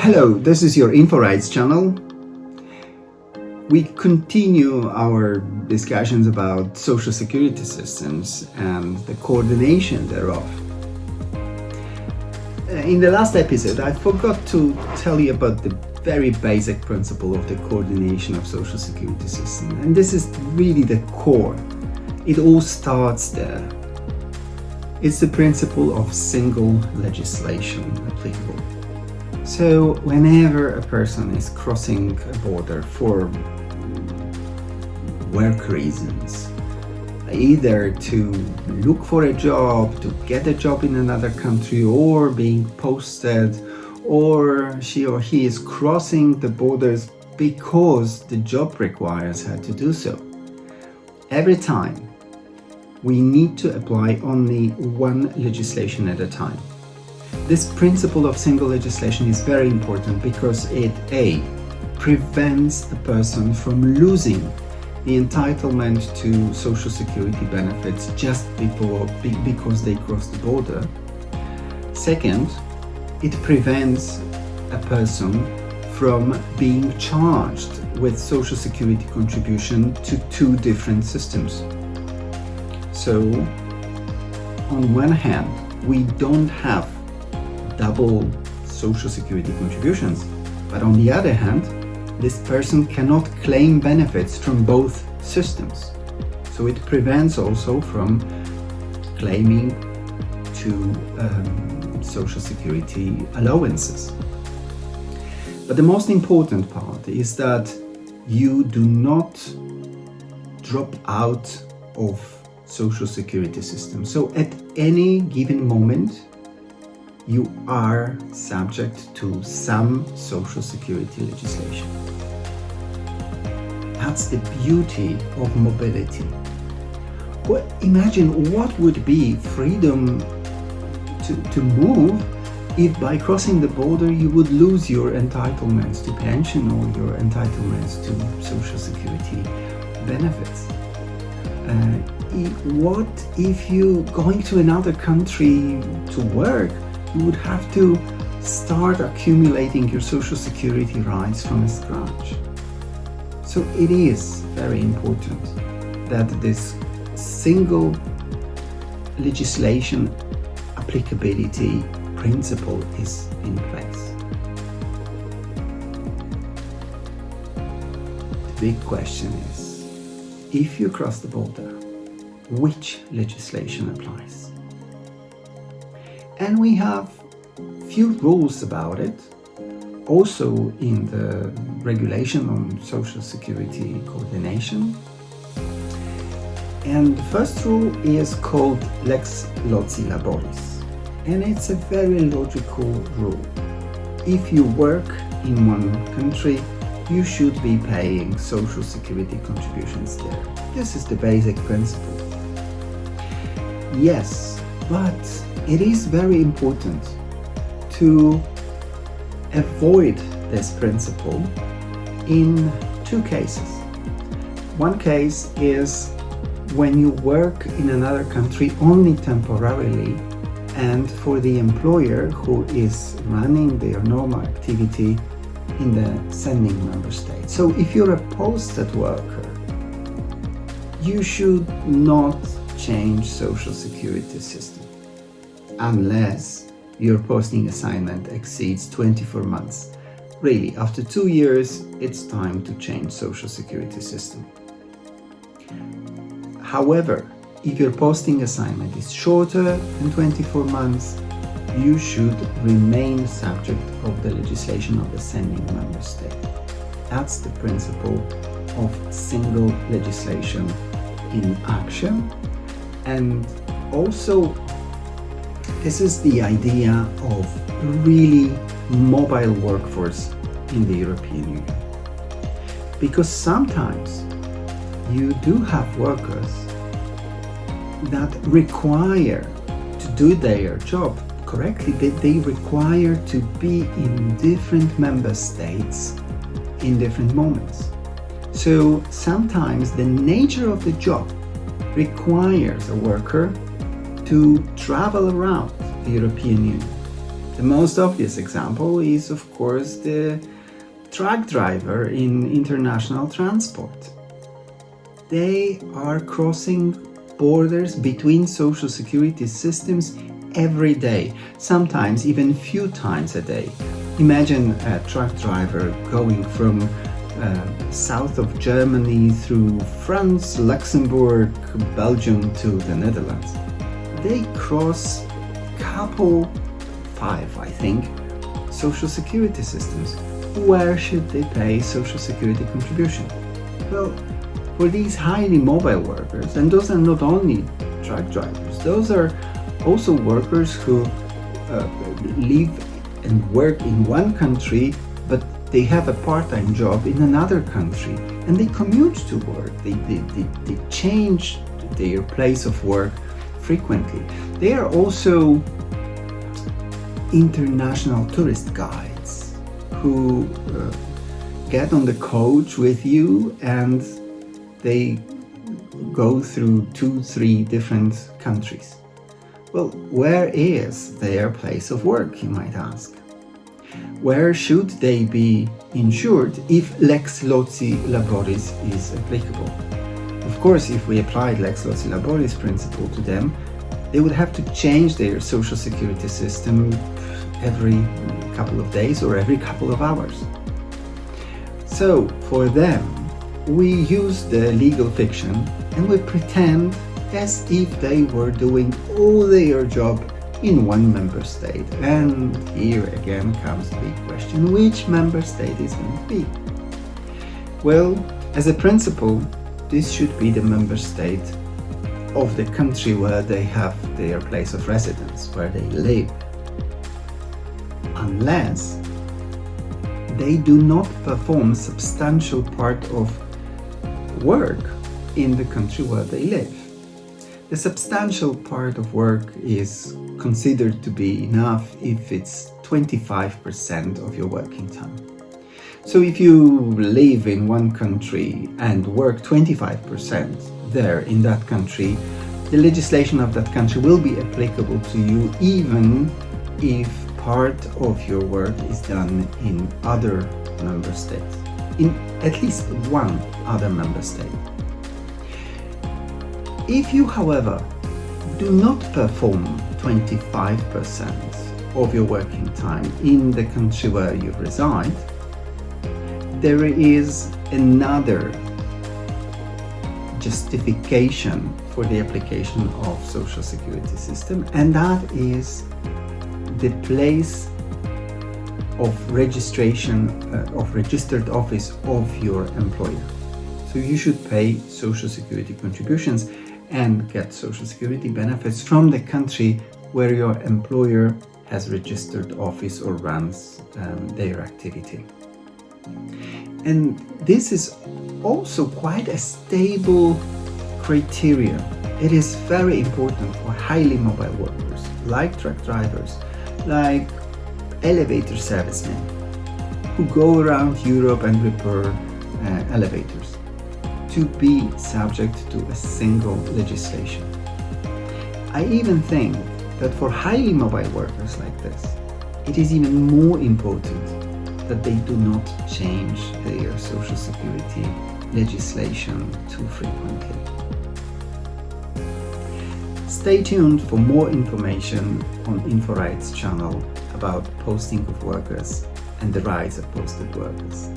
Hello, this is your InfoRights channel. We continue our discussions about social security systems and the coordination thereof. In the last episode, I forgot to tell you about the very basic principle of the coordination of social security system, and this is really the core. It all starts there. It's the principle of single legislation applicable. So whenever a person is crossing a border for work reasons, either to look for a job, to get a job in another country, or being posted, or she or he is crossing the borders because the job requires her to do so, every time we need to apply only one legislation at a time. This principle of single legislation is very important because it A. prevents the person from losing the entitlement to social security benefits just because they cross the border. Second, it prevents a person from being charged with social security contribution to two different systems. So, on one hand, we don't have double social security contributions, but on the other hand, this person cannot claim benefits from both systems. So it prevents also from claiming two social security allowances. But the most important part is that you do not drop out of social security system. So at any given moment, you are subject to some social security legislation. That's the beauty of mobility. Well, imagine what would be freedom to move if by crossing the border you would lose your entitlements to pension or your entitlements to social security benefits. What if you going to another country to work, you would have to start accumulating your social security rights from scratch. So it is very important that this single legislation applicability principle is in place. The big question is, if you cross the border, which legislation applies? And we have few rules about it, also in the regulation on social security coordination. And the first rule is called Lex Loci Laboris, and it's a very logical rule. If you work in one country, you should be paying social security contributions there. This is the basic principle. Yes, but it is very important to avoid this principle in two cases. One case is when you work in another country only temporarily and for the employer who is running their normal activity in the sending member state. So if you're a posted worker, you should not change social security system unless your posting assignment exceeds 24 months. Really, after 2 years, it's time to change social security system. However, if your posting assignment is shorter than 24 months, you should remain subject of the legislation of the sending member state. That's the principle of single legislation in action. And also, this is the idea of really mobile workforce in the European Union. Because sometimes you do have workers that require to do their job correctly, they require to be in different member states in different moments. So sometimes the nature of the job requires a worker to travel around the European Union. The most obvious example is, of course, the truck driver in international transport. They are crossing borders between social security systems every day, sometimes even few times a day. Imagine a truck driver going from south of Germany through France, Luxembourg, Belgium to the Netherlands. They cross five, I think, social security systems. Where should they pay social security contribution? Well, for these highly mobile workers, and those are not only truck drivers, those are also workers who live and work in one country, but they have a part-time job in another country, and they commute to work. They change their place of work frequently. They are also international tourist guides who get on the coach with you and they go through 2-3 different countries. Well, where is their place of work, you might ask? Where should they be insured if Lex Loci Laboris is applicable? Of course, if we applied Lex Loci Laboris principle to them, they would have to change their social security system every couple of days or every couple of hours. So, for them, we use the legal fiction and we pretend as if they were doing all their job in one member state. And here again comes the big question, which member state is going to be? Well, as a principle, this should be the member state of the country where they have their place of residence, where they live. Unless they do not perform substantial part of work in the country where they live. The substantial part of work is considered to be enough if it's 25% of your working time. So if you live in one country and work 25% there in that country, the legislation of that country will be applicable to you even if part of your work is done in other member states, in at least one other member state. If you, however, do not perform 25% of your working time in the country where you reside, there is another justification for the application of social security system, and that is the place of registration of registered office of your employer. So you should pay social security contributions and get social security benefits from the country where your employer has registered office or runs their activity. And this is also quite a stable criterion. It is very important for highly mobile workers, like truck drivers, like elevator servicemen, who go around Europe and repair elevators, to be subject to a single legislation. I even think that for highly mobile workers like this, it is even more important that they do not change their social security legislation too frequently. Stay tuned for more information on InfoRights channel about posting of workers and the rights of posted workers.